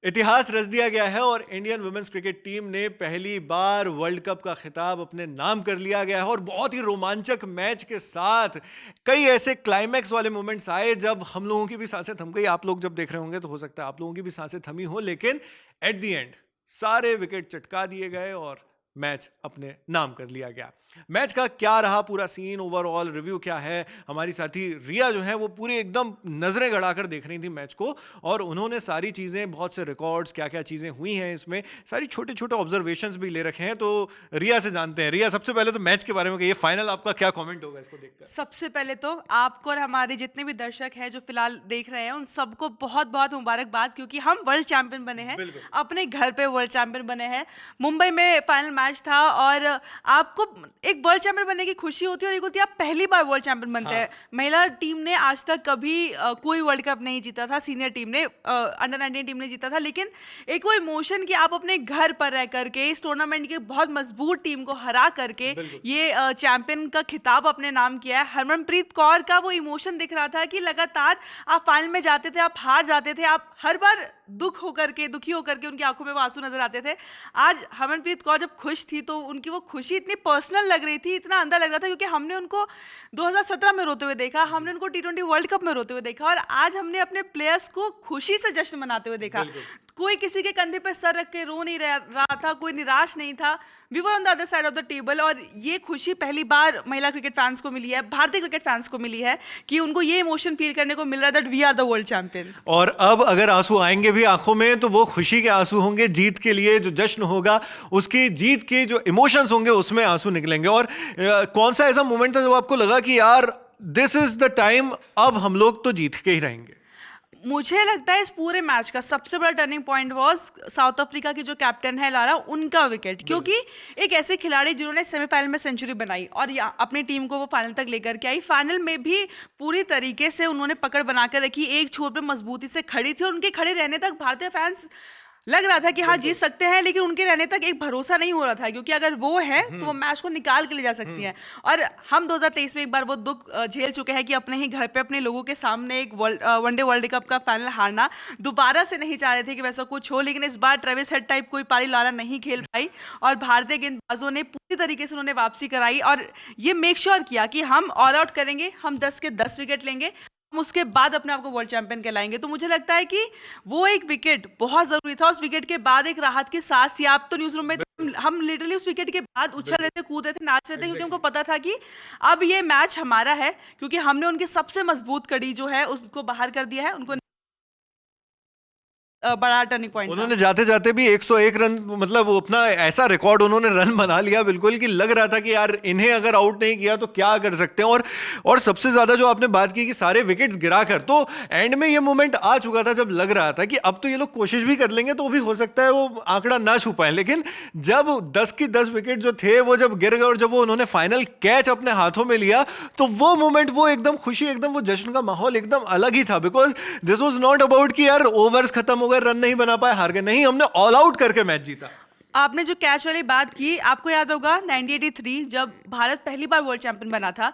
इतिहास रच दिया गया है और इंडियन वुमेन्स क्रिकेट टीम ने पहली बार वर्ल्ड कप का खिताब अपने नाम कर लिया गया है और बहुत ही रोमांचक मैच के साथ कई ऐसे क्लाइमैक्स वाले मोमेंट्स आए जब हम लोगों की भी सांसें थम गई। आप लोग जब देख रहे होंगे तो हो सकता है आप लोगों की भी सांसें थमी हो, लेकिन एट द एंड सारे विकेट चटका दिए गए और मैच अपने नाम कर लिया गया। मैच का क्या रहा पूरा सीन, ओवरऑल रिव्यू क्या है, हमारी साथी रिया जो है वो पूरी एकदम नजरें गड़ाकर देख रही थी मैच को और उन्होंने सारी चीजें, बहुत से रिकॉर्ड्स, क्या क्या चीजें हुई हैं इसमें, सारी छोटे छोटे ऑब्जर्वेशंस भी ले रखे हैं। तो रिया से जानते हैं। रिया, सबसे पहले तो मैच के बारे में कहिए, फाइनल आपका क्या कमेंट होगा इसको देखकर? सबसे पहले तो आपको और हमारे जितने भी दर्शक हैं जो फिलहाल देख रहे हैं उन सबको बहुत बहुत मुबारकबाद, क्योंकि हम वर्ल्ड चैंपियन बने हैं, अपने घर पे वर्ल्ड चैंपियन बने हैं। मुंबई में फाइनल मैच था और आपको एक वर्ल्ड चैंपियन बनने की खुशी होती है और एक होती है आप पहली बार वर्ल्ड चैंपियन बनते हैं। महिला टीम ने आज तक कभी कोई वर्ल्ड कप नहीं जीता था, सीनियर टीम ने, अंडर 19 टीम ने जीता था, लेकिन एक वो इमोशन कि आप अपने घर पर रह करके इस टूर्नामेंट की बहुत मजबूत टीम को हरा करके ये चैंपियन का खिताब अपने नाम किया है। हरमनप्रीत कौर का वो इमोशन दिख रहा था कि लगातार आप फाइनल में जाते थे, आप हार जाते थे, आप हर बार दुखी होकर के उनकी आंखों में वो आंसू नजर आते थे। आज हरमनप्रीत कौर जब खुश थी तो उनकी वो खुशी इतनी पर्सनल लग रही थी, इतना अंदर लग रहा था, क्योंकि हमने उनको 2017 में रोते हुए देखा, हमने उनको T20 वर्ल्ड कप में रोते हुए देखा और आज हमने अपने प्लेयर्स को खुशी से जश्न मनाते हुए देखा। कोई किसी के कंधे पे सर रख के रो नहीं रहा था, कोई निराश नहीं था। We were on the other side of the table और ये खुशी पहली बार महिला क्रिकेट फैंस को मिली है, भारतीय क्रिकेट फैंस को मिली है कि उनको ये इमोशन फील करने को मिल रहा है that we are the world champion. और अब अगर आंसू आएंगे भी आंखों में तो वो खुशी के आंसू होंगे, जीत के लिए जो जश्न होगा उसकी, जीत के जो इमोशंस होंगे उसमें आंसू निकलेंगे। और कौन सा ऐसा मोमेंट था जब आपको लगा कि यार दिस इज द टाइम, अब हम लोग तो जीत के ही रहेंगे? मुझे लगता है इस पूरे मैच का सबसे बड़ा turning point was south Africa की जो कैप्टन है लारा, उनका विकेट, क्योंकि एक ऐसे खिलाड़ी जिन्होंने सेमीफाइनल में सेंचुरी बनाई और अपनी टीम को वो फाइनल तक लेकर के आई, फाइनल में भी पूरी तरीके से उन्होंने पकड़ बनाकर रखी, एक छोर पे मजबूती से खड़ी थी और उनके खड़े रहने तक भारतीय फैंस लग रहा था कि हाँ जीत सकते हैं, लेकिन उनके रहने तक एक भरोसा नहीं हो रहा था, क्योंकि अगर वो है तो वो मैच को निकाल के ले जा सकती हैं। और हम 2023 में एक बार वो दुख झेल चुके हैं कि अपने ही घर पे अपने लोगों के सामने एक वनडे वर्ल्ड कप का फाइनल हारना, दोबारा से नहीं चाह रहे थे कि वैसा कुछ हो, लेकिन इस बार ट्रेविस हेड टाइप कोई पारी लारा नहीं खेल पाई और भारतीय गेंदबाजों ने पूरी तरीके से उन्होंने वापसी कराई और ये मेक श्योर किया कि हम ऑल आउट करेंगे, हम 10 के 10 विकेट लेंगे, उसके बाद अपने आप को वर्ल्ड चैंपियन कहलाएंगे। तो मुझे लगता है कि वो एक विकेट बहुत जरूरी था। उस विकेट के बाद एक राहत की सांस थी। आप तो न्यूज रूम में हम लिटरली उस विकेट के बाद उछल रहे थे, कूद रहे थे, नाच रहे थे, क्योंकि हमको पता था कि अब ये मैच हमारा है, क्योंकि हमने उनकी सबसे मजबूत कड़ी जो है उसको बाहर कर दिया है। उनको बड़ा टर्निंग पॉइंट उन्होंने जाते जाते भी 101 रन, मतलब वो अपना ऐसा रिकॉर्ड उन्होंने रन बना लिया बिल्कुल कि लग रहा था कि यार इन्हें अगर आउट नहीं किया तो क्या कर सकते हैं। और सबसे ज्यादा जो आपने बात की कि सारे विकेट्स गिराकर, तो एंड में ये मोमेंट आ चुका था जब लग रहा था कि अब तो ये लोग कोशिश भी कर लेंगे तो भी हो सकता है वो आंकड़ा ना छू पाए, लेकिन जब 10 की 10 विकेट जो थे वो जब गिर गए और जब वो उन्होंने फाइनल कैच अपने हाथों में लिया तो वो मोमेंट, वो एकदम खुशी, एकदम वो जश्न का माहौल एकदम अलग ही था। Because this was not about कि यार ओवर्स खत्म हो गए, रन नहीं बना पाए, हार गए, नहीं, हमने ऑल आउट करके मैच जीता। आपने जो कैच वाली बात की, आपको याद होगा 1983 जब भारत पहली बार वर्ल्ड चैंपियन बना था,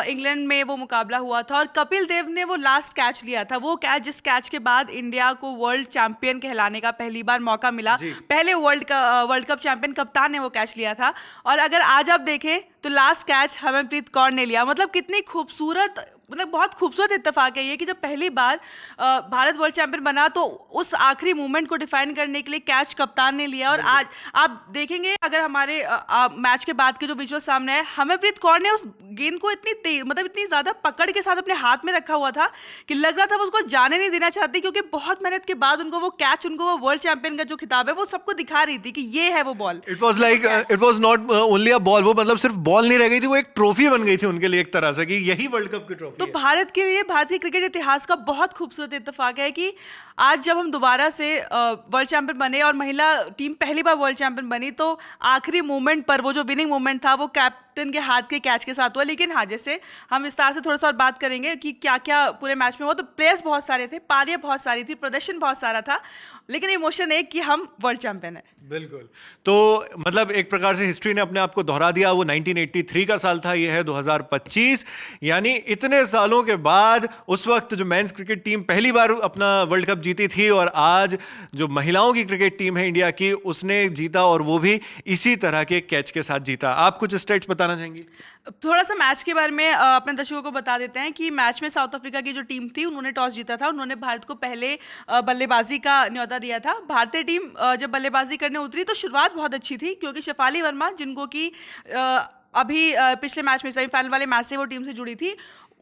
इंग्लैंड में वो मुकाबला हुआ था और कपिल देव ने वो लास्ट कैच लिया था, वो कैच जिस कैच के बाद इंडिया को वर्ल्ड चैंपियन कहलाने का पहली बार मौका मिला, पहले वर्ल्ड कप चैंपियन कप्तान ने वो कैच लिया था। और अगर आज आप देखें तो लास्ट कैच हरमनप्रीत कौर ने लिया। मतलब कितनी खूबसूरत, मतलब बहुत खूबसूरत इत्तेफाक है ये कि जब पहली बार भारत वर्ल्ड चैंपियन बना तो उस आखिरी मूवमेंट को डिफाइन करने के लिए कैच कप्तान ने लिया। और आज आप देखेंगे अगर हमारे मैच के बाद के जो विजुअल सामने है, हरमनप्रीत कौर ने उस गेंद को इतनी तेज, मतलब इतनी ज्यादा पकड़ के साथ अपने हाथ में रखा हुआ था कि लग रहा था वो उसको जाने नहीं देना चाहती, क्योंकि बहुत मेहनत के बाद उनको वो कैच, उनको वो वर्ल्ड चैंपियन का जो खिताब है वो सबको दिखा रही थी कि ये है वो ball. It was like, it was not only a ball, वो मतलब सिर्फ बॉल नहीं रह गई थी, वो एक ट्रॉफी बन गई थी उनके लिए एक तरह से कि यही वर्ल्ड कप की ट्रॉफी। तो भारत के लिए, भारतीय क्रिकेट इतिहास का बहुत खूबसूरत इत्तेफाक है कि आज जब हम दोबारा से वर्ल्ड चैंपियन बने और महिला टीम पहली बार वर्ल्ड चैंपियन बनी, तो आखिरी मोमेंट पर वो जो विनिंग मोमेंट था वो कैप्टन के हाथ के कैच के साथ हुआ। लेकिन हाँ, जैसे हम विस्तार से थोड़ा सा और बात करेंगे कि क्या क्या पूरे मैच में हुआ, तो प्लेयर्स बहुत सारे थे, पारियां बहुत सारी थी, प्रदर्शन बहुत सारा था, लेकिन इमोशन एक कि हम वर्ल्ड चैंपियन है। बिल्कुल। तो मतलब एक प्रकार से हिस्ट्री ने अपने आप को दोहरा दिया। वो 1983 का साल था, ये है 2025, यानी इतने सालों के बाद उस वक्त जो मेंस क्रिकेट टीम पहली बार अपना वर्ल्ड कप जीती थी, और आज जो महिलाओं की क्रिकेट टीम है इंडिया की, उसने जीता, और वो भी इसी तरह के कैच के साथ जीता। आप कुछ स्टेट्स बताना चाहेंगी? थोड़ा सा मैच के बारे में अपने दर्शकों को बता देते हैं कि मैच में साउथ अफ्रीका की जो टीम थी, उन्होंने टॉस जीता था। उन्होंने भारत को पहले बल्लेबाजी का न्योता दिया था। भारतीय टीम जब बल्लेबाजी करने उतरी तो शुरुआत बहुत अच्छी थी, क्योंकि शेफाली वर्मा, जिनको कि अभी पिछले मैच में सेमीफाइनल वाले मैच से वो टीम से जुड़ी थी,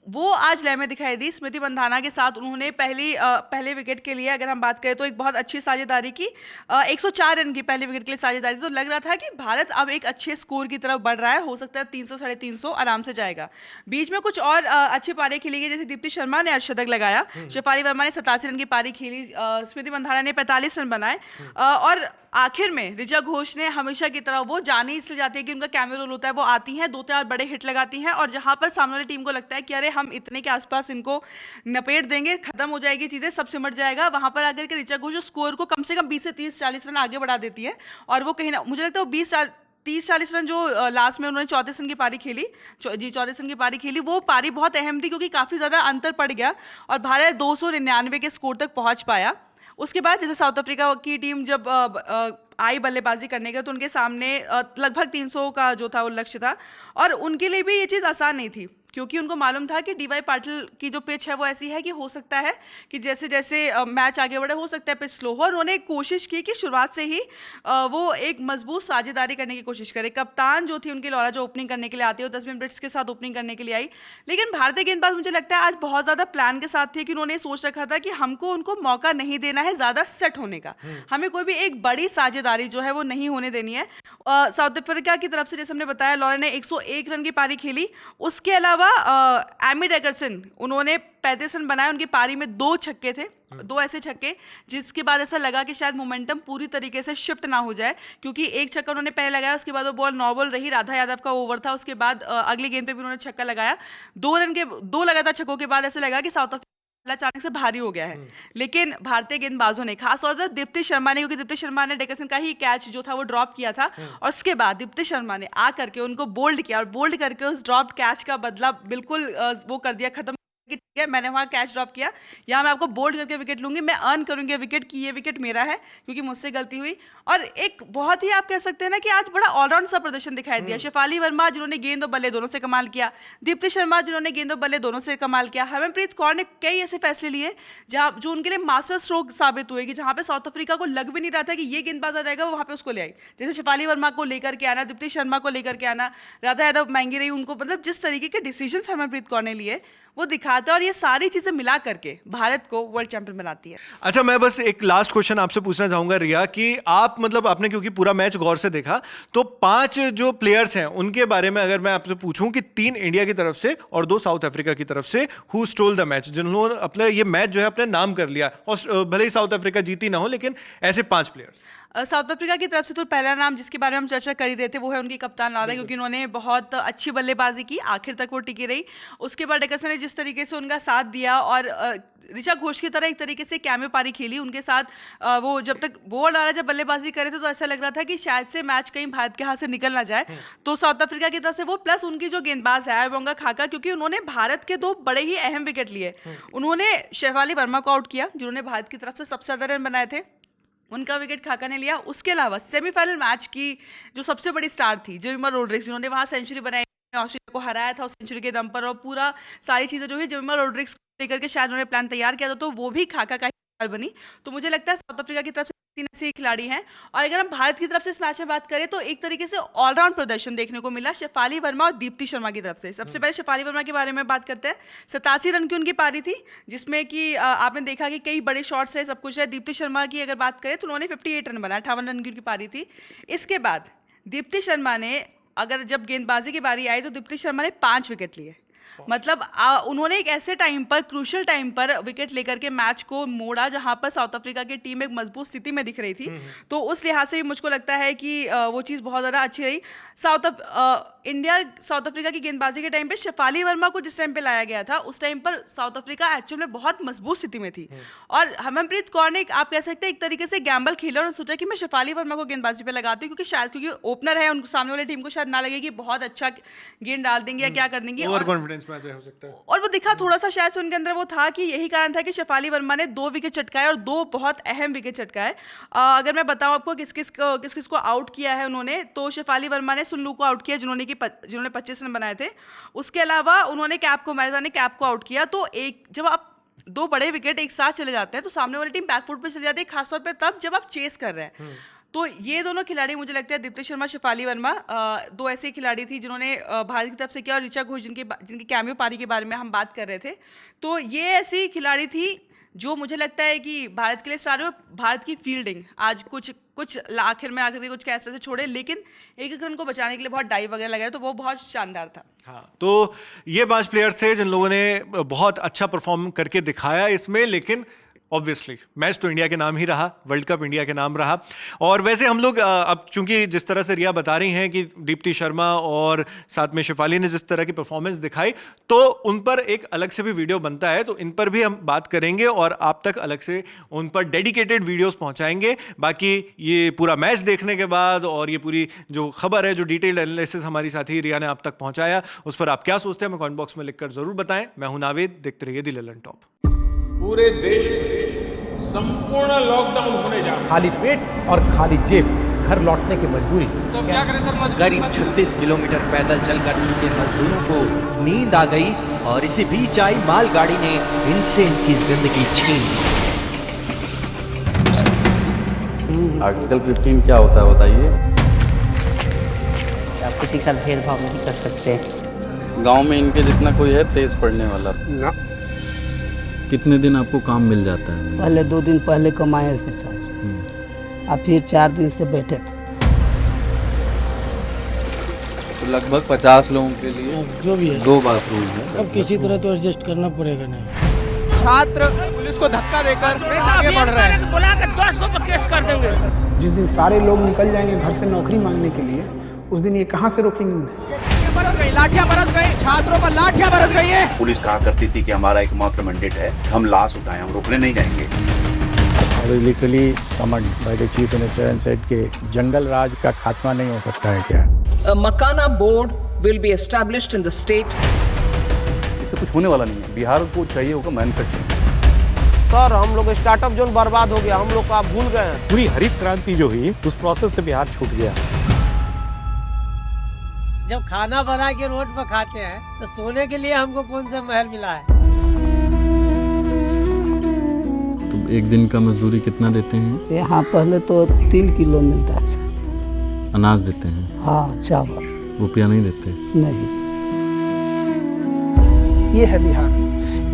वो आज लय में दिखाई दी। स्मृति मंधाना के साथ उन्होंने पहले विकेट के लिए, अगर हम बात करें तो एक बहुत अच्छी साझेदारी की, 104 रन की पहले विकेट के लिए साझेदारी। तो लग रहा था कि भारत अब एक अच्छे स्कोर की तरफ बढ़ रहा है, हो सकता है 300 साढ़े 300 आराम से जाएगा। बीच में कुछ और अच्छी पारी खेली गई, जैसे दीप्ति शर्मा ने अर्धशतक लगाया, शेफाली वर्मा ने 87 रन की पारी खेली, स्मृति मंधाना ने 45 रन बनाए, और आखिर में ऋचा घोष ने हमेशा की तरह, वो जाने इसलिए जाती है कि उनका कैमियो रोल होता है, वो आती हैं, 2-4 बड़े हिट लगाती हैं, और जहां पर सामने वाली टीम को लगता है कि अरे हम इतने के आसपास इनको नपेट देंगे, खत्म हो जाएगी चीजें, सब सिमट जाएगा, वहां पर आकर के ऋचा घोष जो स्कोर को कम से कम 20 से 30-40 रन आगे बढ़ा देती है। और वो कहीं ना, मुझे लगता है वो 30-40 रन जो लास्ट में उन्होंने 34 रन की पारी खेली, 34 रन की पारी खेली, वो पारी बहुत अहम थी, क्योंकि काफी ज्यादा अंतर पड़ गया और भारत 299 के स्कोर तक पहुंच पाया। उसके बाद जैसे साउथ अफ्रीका की टीम जब आई बल्लेबाजी करने का, तो उनके सामने लगभग 300 का जो था वो लक्ष्य था, और उनके लिए भी ये चीज़ आसान नहीं थी, क्योंकि उनको मालूम था कि डीवाई पाटिल की जो पिच है वो ऐसी है कि हो सकता है कि जैसे जैसे मैच आगे बढ़े, हो सकता है पिच स्लो हो। और उन्होंने कोशिश की कि शुरुआत से ही वो एक मजबूत साझेदारी करने की कोशिश करे। कप्तान जो थी उनकी, लौरा, जो ओपनिंग करने के लिए आती है, वो 10 मिनट्स के साथ ओपनिंग करने के लिए आई। लेकिन भारतीय गेंदबाज, मुझे लगता है आज बहुत ज़्यादा प्लान के साथ थे, कि उन्होंने सोच रखा था कि हमको उनको मौका नहीं देना है ज़्यादा सेट होने का, हमें कोई भी एक बड़ी साझेदारी जो है वो नहीं होने देनी है। साउथ अफ्रीका की तरफ से, जैसे हमने बताया, लॉरा ने 101 रन की पारी खेली। उसके अलावा एमी डेगरसन, उन्होंने 35 रन बनाए, उनकी पारी में 2 छक्के थे, 2 ऐसे छक्के जिसके बाद ऐसा लगा कि शायद मोमेंटम पूरी तरीके से शिफ्ट ना हो जाए, क्योंकि एक छक्का उन्होंने पहले लगाया, उसके बाद वो बॉल नौ बॉल रही, राधा यादव का ओवर था, उसके बाद अगली गेंद पे भी उन्होंने छक्का लगाया। 2 लगातार छक्कों के बाद ऐसा लगा कि साउथ अफ्रीका अचानक से भारी हो गया है। लेकिन भारतीय गेंदबाजों ने, खासतौर पर दीप्ति शर्मा ने, क्योंकि दीप्ति शर्मा ने डेकरसन का ही कैच जो था वो ड्रॉप किया था, और उसके बाद दीप्ति शर्मा ने आ करके उनको बोल्ड किया, और बोल्ड करके उस ड्रॉप कैच का बदला बिल्कुल वो कर दिया, खत्म कि ठीक है, मैंने वहाँ कैच ड्रॉप किया, यहाँ मैं आपको बोल्ड करके विकेट लूंगी, मैं अर्न करूंगी विकेट की, ये विकेट मेरा है क्योंकि मुझसे गलती हुई। और एक बहुत ही, आप कह सकते हैं ना, कि आज बड़ा ऑलराउंड सा प्रदर्शन दिखाई दिया। शेफाली वर्मा, जिन्होंने गेंद और बल्ले दोनों से कमाल किया, दीप्ति शर्मा, जिन्होंने गेंद और बल्ले दोनों से कमाल किया, हरमनप्रीत कौर ने कई ऐसे फैसले लिए जहाँ जो उनके लिए मास्टर स्ट्रोक साबित हुए, कि जहाँ पे साउथ अफ्रीका को लग भी नहीं रहा था कि ये गेंदबाज आ रहेगा, वो वहाँ पे उसको ले आई। जैसे शेफाली वर्मा को लेकर के आना, दीप्ति शर्मा को लेकर के आना, राधा यादव महंगी रही उनको, मतलब जिस तरीके के डिसीजन हरमनप्रीत कौर ने लिए वो दिखाता है, और ये सारी चीजें मिला करके भारत को वर्ल्ड चैंपियन बनाती है। अच्छा, मैं बस एक लास्ट क्वेश्चन आपसे पूछना चाहूंगा रिया, कि आप मतलब आपने क्योंकि पूरा मैच गौर से देखा, तो 5 जो प्लेयर्स हैं उनके बारे में अगर मैं आपसे पूछूं कि 3 इंडिया की तरफ से और 2 साउथ अफ्रीका की तरफ से, हु स्टोल द मैच, जिन्होंने अपने ये मैच जो है अपने नाम कर लिया, और भले ही साउथ अफ्रीका जीती ना हो, लेकिन ऐसे 5 प्लेयर्स। साउथ अफ्रीका की तरफ से तो पहला नाम जिसके बारे में हम चर्चा कर ही रहे थे वो है उनकी कप्तान लॉरा, क्योंकि उन्होंने बहुत अच्छी बल्लेबाजी की, आखिर तक वो टिकी रही। उसके बाद डेकरसन ने जिस तरीके से उनका साथ दिया, और ऋचा घोष की तरह एक तरीके से कैमियो पारी खेली उनके साथ, वो जब तक वो लॉरा जब बल्लेबाजी करे थे तो ऐसा लग रहा था कि शायद से मैच कहीं भारत के हाथ से निकल ना जाए। तो साउथ अफ्रीका की तरफ से वो, प्लस उनकी जो गेंदबाज है बोंगा खाका, क्योंकि उन्होंने भारत के 2 बड़े ही अहम विकेट लिए। उन्होंने शेफाली वर्मा को आउट किया, जिन्होंने भारत की तरफ से सबसे ज्यादा रन बनाए थे, उनका विकेट खाका ने लिया। उसके अलावा सेमीफाइनल मैच की जो सबसे बड़ी स्टार थी जेमिमा रोड्रिग्स, जिन्होंने वहां सेंचुरी बनाई, ऑस्ट्रेलिया को हराया था उस सेंचुरी के दम पर, और पूरा सारी चीजें जो है जेमिमा रोड्रिग्स को लेकर के शायद उन्होंने प्लान तैयार किया था, तो वो भी खाका का ही बनी। तो मुझे लगता है साउथ अफ्रीका की तरफ से 3 ऐसे खिलाड़ी हैं। और अगर हम भारत की तरफ से इस मैच में बात करें तो एक तरीके से ऑलराउंड प्रदर्शन देखने को मिला शेफाली वर्मा और दीप्ति शर्मा की तरफ से। सबसे पहले शेफाली वर्मा के बारे में बात करते हैं। 87 रन की उनकी पारी थी, जिसमें कि आपने देखा कि कई बड़े शॉट्स है, सब कुछ है। दीप्ति शर्मा की अगर बात करें तो उन्होंने 58 रन बनाए, 58 रन की उनकी पारी थी। इसके बाद दीप्ति शर्मा ने, अगर जब गेंदबाजी की बारी आई तो दीप्ति शर्मा ने 5 विकेट लिए। मतलब उन्होंने एक ऐसे टाइम पर, क्रूशियल टाइम पर विकेट लेकर के मैच को मोड़ा जहां पर साउथ अफ्रीका की टीम एक मजबूत स्थिति में दिख रही थी। तो उस लिहाज से भी मुझको लगता है कि वो चीज़ बहुत ज़्यादा अच्छी रही। इंडिया साउथ अफ्रीका की गेंदबाजी के टाइम पे शेफाली वर्मा को जिस टाइम पे लाया गया था, उस टाइम पर साउथ अफ्रीका एक्चुअल में बहुत मजबूत स्थिति में थी और हरमनप्रीत कौर ने, आप कह सकते हैं एक तरीके से गैम्बल खेला और सोचा कि मैं शेफाली वर्मा को गेंदबाजी पे लगाती हूँ, क्योंकि ओपनर है, उनको सामने वाली टीम को शायद ना लगे कि बहुत अच्छा गेंद डाल देंगे या क्या कर देंगे, ओवर कॉन्फिडेंस मैच हो सकता है। और वो दिखा थोड़ा सा शायद से उनके अंदर वो था कि यही कारण था कि शेफाली वर्मा ने 2 विकेट चटकाए और 2 बहुत अहम विकेट चटकाए। अगर मैं बताऊं आपको किस किस को आउट किया है उन्होंने, तो शेफाली वर्मा ने सुनलू को आउट किया जिन्होंने 25 रन बनाए थे। उसके अलावा उन्होंने मैरिजा ने कैप को आउट किया। तो जब आप 2 बड़े विकेट एक साथ चले जाते हैं तो सामने वाली टीम बैकफुट पे चली जाती है, खासतौर पे तब जब आप चेस कर रहे हैं। तो ये दोनों खिलाड़ी मुझे लगता है, दीप्ति शर्मा, शेफाली वर्मा, 2 ऐसे खिलाड़ी थी जिन्होंने भारत की तरफ से किया, और ऋचा घोष जिनकी कैमियो पारी के बारे में हम बात कर रहे थे। तो ये ऐसी खिलाड़ी थी जो मुझे लगता है कि भारत के लिए सारे, भारत की फील्डिंग आज कुछ आखिर में कुछ कैच वैसे छोड़े, लेकिन एक रन को बचाने के लिए बहुत डाइव वगैरह लगाए, तो वो बहुत शानदार था। हाँ, तो ये 5 प्लेयर्स थे जिन लोगों ने बहुत अच्छा परफॉर्म करके दिखाया इसमें, लेकिन ऑब्वियसली मैच तो इंडिया के नाम ही रहा, वर्ल्ड कप इंडिया के नाम रहा। और वैसे हम लोग अब चूंकि जिस तरह से रिया बता रही हैं कि दीप्ति शर्मा और साथ में शेफाली ने जिस तरह की परफॉर्मेंस दिखाई, तो उन पर एक अलग से भी वीडियो बनता है, तो इन पर भी हम बात करेंगे और आप तक अलग से उन पर डेडिकेटेड वीडियोस पहुंचाएंगे। बाकी ये पूरा मैच देखने के बाद और ये पूरी जो खबर है, जो डिटेल्ड एनालिसिस हमारी साथी रिया ने आप तक पहुंचाया, उस पर आप क्या सोचते हैं हमें कमेंट बॉक्स में लिखकर जरूर बताएं। मैं हूं नावेद, देखते रहिए दी ललन टॉप। पूरे देश में संपूर्ण लॉकडाउन होने जा रहा है। खाली पेट और खाली जेब, घर लौटने की मजबूरी। तो क्या करें सर? करीब 36 किलोमीटर पैदल चलकर चुके मजदूरों को नींद आ गई और इसी बीच आई मालगाड़ी ने इनसे इनकी जिंदगी छीन ली। आर्टिकल 15 क्या होता है बताइए? आप किसी के साथ भेदभाव नहीं कर सकते। गांव में इनके जितना कोई है तेज पढ़ने वाला ना। कितने दिन आपको काम मिल जाता है? पहले 2 दिन पहले कमाए थे सर, अब फिर 4 दिन से बैठे थे। तो लगभग 50 लोगों के लिए जो भी है 2 बाथरूम है। अब किसी तरह तो एडजस्ट करना पड़ेगा। नहीं, छात्र पुलिस को धक्का देकर आगे बढ़ रहे हैं। बुला कर 10 को केस कर देंगे। जिस दिन सारे लोग निकल जाएंगे घर से नौकरी मांगने के लिए, उस दिन ये कहाँ से रोकेंगे उन्हें? लाठियां बरस गई, छात्रों पर लाठियां बरस गई है। पुलिस कहा करती थी कि हमारा एकमात्र मैंडेट है, हम लाश उठाएं, हम रोकने नहीं जाएंगे। Literally summoned by the Chief Minister and said कि जंगल राज का खात्मा नहीं हो सकता है क्या? A Makana board will be established in the state. इससे कुछ होने वाला नहीं है। बिहार को चाहिए होगा मैन्युफैक्चरिंग। सर हम लोग स्टार्टअप जोन बर्बाद हो गया, हम लोग को आप भूल गए हैं। पूरी हरित क्रांति जो हुई उस प्रोसेस से बिहार छूट गया। जब खाना बना के रोड पर खाते हैं तो सोने के लिए हमको कौन सा महल मिला है? तो एक दिन का मजदूरी कितना देते हैं? यहाँ पहले तो 3 किलो मिलता है सर। अनाज देते हैं? हाँ, चावल। रुपया नहीं देते? नहीं। ये है बिहार।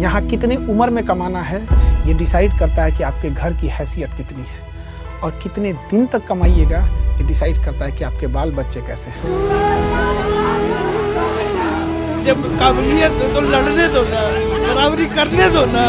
यहाँ कितनी उम्र में कमाना है ये डिसाइड करता है कि आपके घर की हैसियत कितनी है, और कितने दिन तक कमाइएगा ये डिसाइड करता है कि आपके बाल बच्चे कैसे हैं। जब काबिलियत है तो लड़ने दो ना, बराबरी करने दो ना।